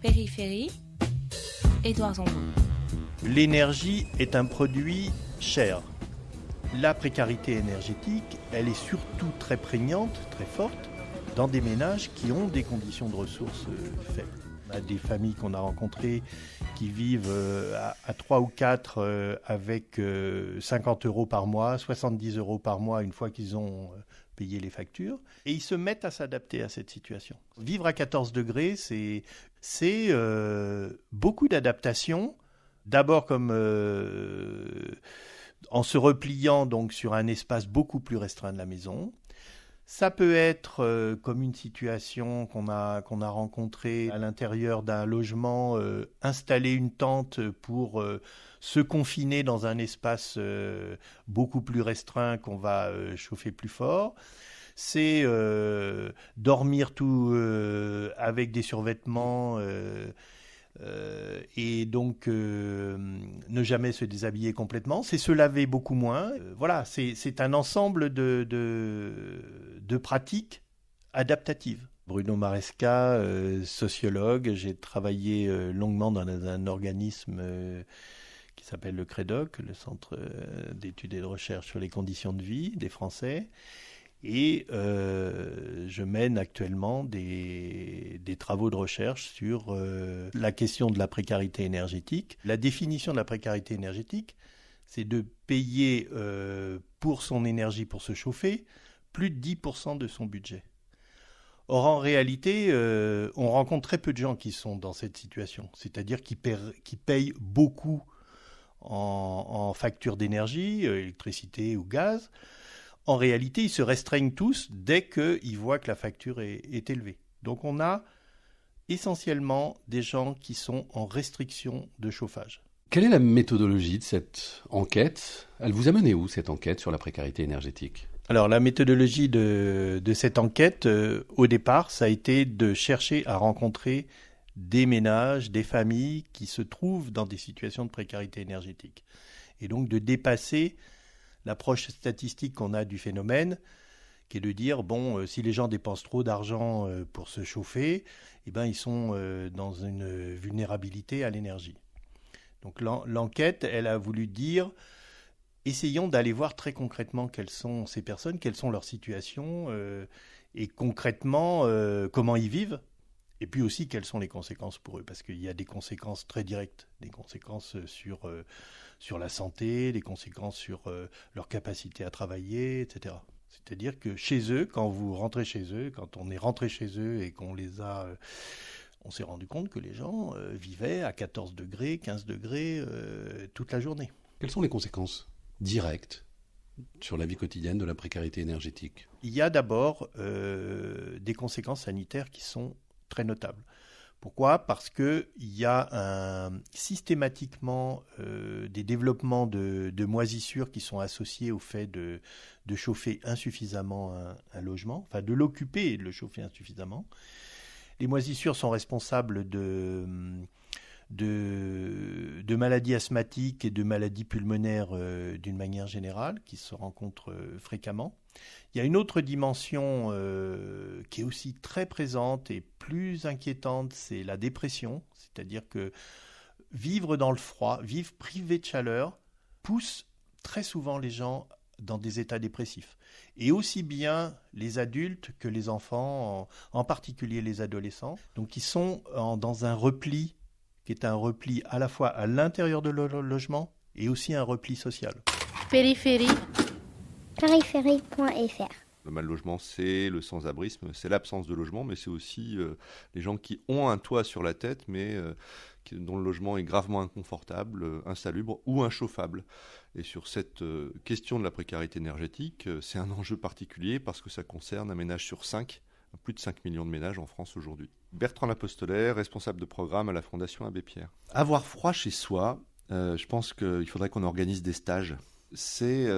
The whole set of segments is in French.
Périphérie, Édouard Zambon. L'énergie est un produit cher. La précarité énergétique, elle est surtout très prégnante, très forte, dans des ménages qui ont des conditions de ressources faibles. On a des familles qu'on a rencontrées qui vivent à 3 ou 4 avec 50 euros par mois, 70 euros par mois une fois qu'ils ont payé les factures. Et ils se mettent à s'adapter à cette situation. Vivre à 14 degrés, c'est beaucoup d'adaptation. D'abord comme en se repliant donc sur un espace beaucoup plus restreint de la maison. Ça peut être comme une situation qu'on a rencontrée à l'intérieur d'un logement, installer une tente pour se confiner dans un espace beaucoup plus restreint qu'on va chauffer plus fort. C'est dormir tout avec des survêtements et donc ne jamais se déshabiller complètement. C'est se laver beaucoup moins. Voilà, c'est un ensemble de pratiques adaptatives. Bruno Maresca, sociologue, j'ai travaillé longuement dans un organisme qui s'appelle le CREDOC, le Centre d'études et de recherche sur les conditions de vie des Français. Et je mène actuellement des travaux de recherche sur la question de la précarité énergétique. La définition de la précarité énergétique, c'est de payer pour son énergie pour se chauffer plus de 10% de son budget. Or, en réalité, on rencontre très peu de gens qui sont dans cette situation, c'est-à-dire qui payent beaucoup en facture d'énergie, électricité ou gaz. En réalité, ils se restreignent tous dès qu'ils voient que la facture est élevée. Donc on a essentiellement des gens qui sont en restriction de chauffage. Quelle est la méthodologie de cette enquête ? Elle vous a mené où, cette enquête sur la précarité énergétique ? Alors la méthodologie de cette enquête, au départ, ça a été de chercher à rencontrer des ménages, des familles qui se trouvent dans des situations de précarité énergétique. Et donc de dépasser l'approche statistique qu'on a du phénomène, qui est de dire, si les gens dépensent trop d'argent pour se chauffer, ils sont dans une vulnérabilité à l'énergie. Donc l'enquête, elle a voulu dire, essayons d'aller voir très concrètement quelles sont ces personnes, quelles sont leurs situations, et concrètement, comment ils vivent, et puis aussi quelles sont les conséquences pour eux, parce qu'il y a des conséquences très directes, des conséquences sur la santé, des conséquences sur leur capacité à travailler, etc. C'est-à-dire que chez eux, quand vous rentrez chez eux, quand on est rentré chez eux et qu'on les a... on s'est rendu compte que les gens vivaient à 14 degrés, 15 degrés toute la journée. Quelles sont les conséquences directes sur la vie quotidienne de la précarité énergétique ? Il y a d'abord des conséquences sanitaires qui sont très notables. Pourquoi ? Parce qu'il y a systématiquement des développements de moisissures qui sont associés au fait de chauffer insuffisamment un logement, enfin de l'occuper et de le chauffer insuffisamment. Les moisissures sont responsables de maladies asthmatiques et de maladies pulmonaires d'une manière générale, qui se rencontrent fréquemment. Il y a une autre dimension qui est aussi très présente et plus inquiétante, c'est la dépression. C'est-à-dire que vivre dans le froid, vivre privé de chaleur, pousse très souvent les gens dans des états dépressifs. Et aussi bien les adultes que les enfants, en particulier les adolescents. Donc ils sont dans un repli qui est un repli à la fois à l'intérieur de leur logement et aussi un repli social. Périphérie. Périphérie.fr. Le mal-logement, c'est le sans-abrisme, c'est l'absence de logement, mais c'est aussi les gens qui ont un toit sur la tête, mais dont le logement est gravement inconfortable, insalubre ou inchauffable. Et sur cette question de la précarité énergétique, c'est un enjeu particulier parce que ça concerne un ménage sur 5, plus de 5 millions de ménages en France aujourd'hui. Bertrand Lapostolaire, responsable de programme à la Fondation Abbé Pierre. Avoir froid chez soi, je pense qu'il faudrait qu'on organise des stages. C'est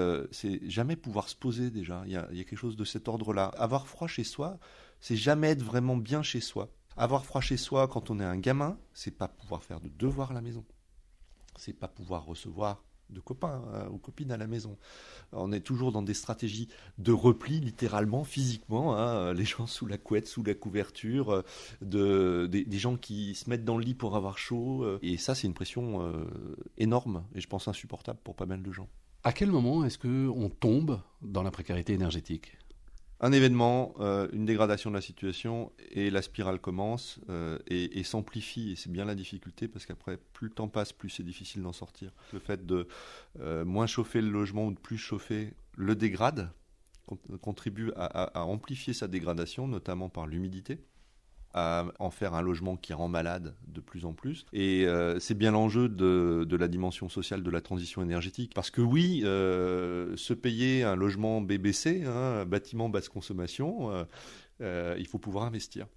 jamais pouvoir se poser déjà. Il y a quelque chose de cet ordre-là. Avoir froid chez soi, c'est jamais être vraiment bien chez soi. Avoir froid chez soi quand on est un gamin, c'est pas pouvoir faire de devoirs à la maison. C'est pas pouvoir recevoir de copains ou copines à la maison. On est toujours dans des stratégies de repli, littéralement, physiquement, hein, les gens sous la couette, sous la couverture, des gens qui se mettent dans le lit pour avoir chaud. Et ça, c'est une pression énorme et je pense insupportable pour pas mal de gens. À quel moment est-ce qu'on tombe dans la précarité énergétique ? Un événement, une dégradation de la situation et la spirale commence et s'amplifie. Et c'est bien la difficulté parce qu'après, plus le temps passe, plus c'est difficile d'en sortir. Le fait de moins chauffer le logement ou de plus chauffer le dégrade, contribue à amplifier sa dégradation, notamment par l'humidité, à en faire un logement qui rend malade de plus en plus. Et c'est bien l'enjeu de la dimension sociale de la transition énergétique. Parce que oui, se payer un logement BBC, hein, bâtiment basse consommation, il faut pouvoir investir.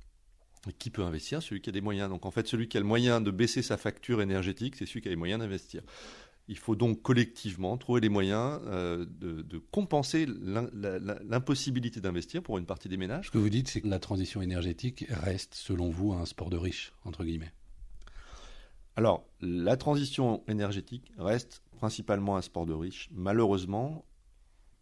Et qui peut investir ? Celui qui a des moyens. Donc en fait, celui qui a le moyen de baisser sa facture énergétique, c'est celui qui a les moyens d'investir. Il faut donc collectivement trouver les moyens de compenser l'impossibilité d'investir pour une partie des ménages. Ce que vous dites, c'est que la transition énergétique reste, selon vous, un sport de riches, entre guillemets. Alors, la transition énergétique reste principalement un sport de riches, malheureusement.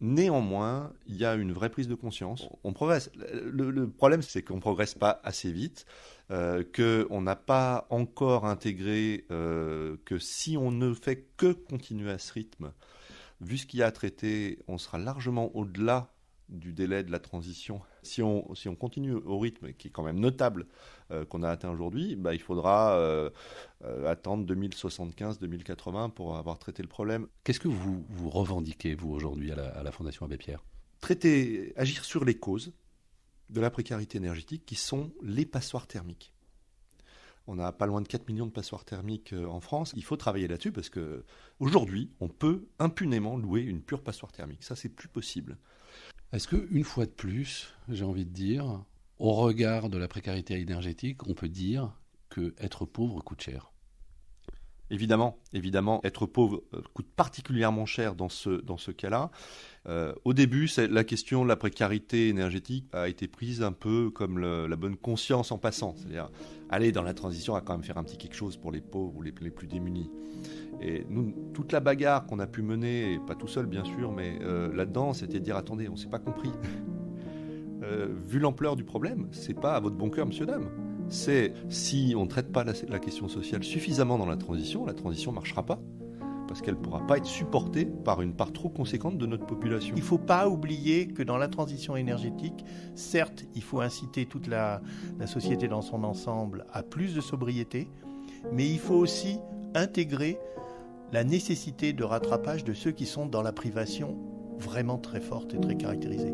Néanmoins, il y a une vraie prise de conscience. On progresse. Le problème, c'est qu'on ne progresse pas assez vite, qu'on n'a pas encore intégré que si on ne fait que continuer à ce rythme, vu ce qu'il y a à traiter, on sera largement au-delà du délai de la transition. Si on continue au rythme qui est quand même notable qu'on a atteint aujourd'hui, il faudra attendre 2075-2080 pour avoir traité le problème. Qu'est-ce que vous revendiquez, vous, aujourd'hui, à la Fondation Abbé Pierre ? Agir sur les causes de la précarité énergétique qui sont les passoires thermiques. On a pas loin de 4 millions de passoires thermiques en France. Il faut travailler là-dessus parce qu'aujourd'hui, on peut impunément louer une pure passoire thermique. Ça, c'est plus possible. Est-ce qu'une fois de plus, j'ai envie de dire, au regard de la précarité énergétique, on peut dire qu'être pauvre coûte cher ? Évidemment, être pauvre coûte particulièrement cher dans ce cas-là. Au début, la question de la précarité énergétique a été prise un peu comme la bonne conscience en passant. C'est-à-dire, allez, dans la transition, on va quand même faire un petit quelque chose pour les pauvres ou les plus démunis. Et nous, toute la bagarre qu'on a pu mener, et pas tout seul bien sûr, mais là-dedans, c'était de dire, attendez, on ne s'est pas compris. Vu l'ampleur du problème, c'est pas à votre bon cœur, monsieur, dame. C'est si on ne traite pas la question sociale suffisamment dans la transition ne marchera pas. Parce qu'elle ne pourra pas être supportée par une part trop conséquente de notre population. Il ne faut pas oublier que dans la transition énergétique, certes, il faut inciter toute la société dans son ensemble à plus de sobriété, mais il faut aussi intégrer la nécessité de rattrapage de ceux qui sont dans la privation vraiment très forte et très caractérisée.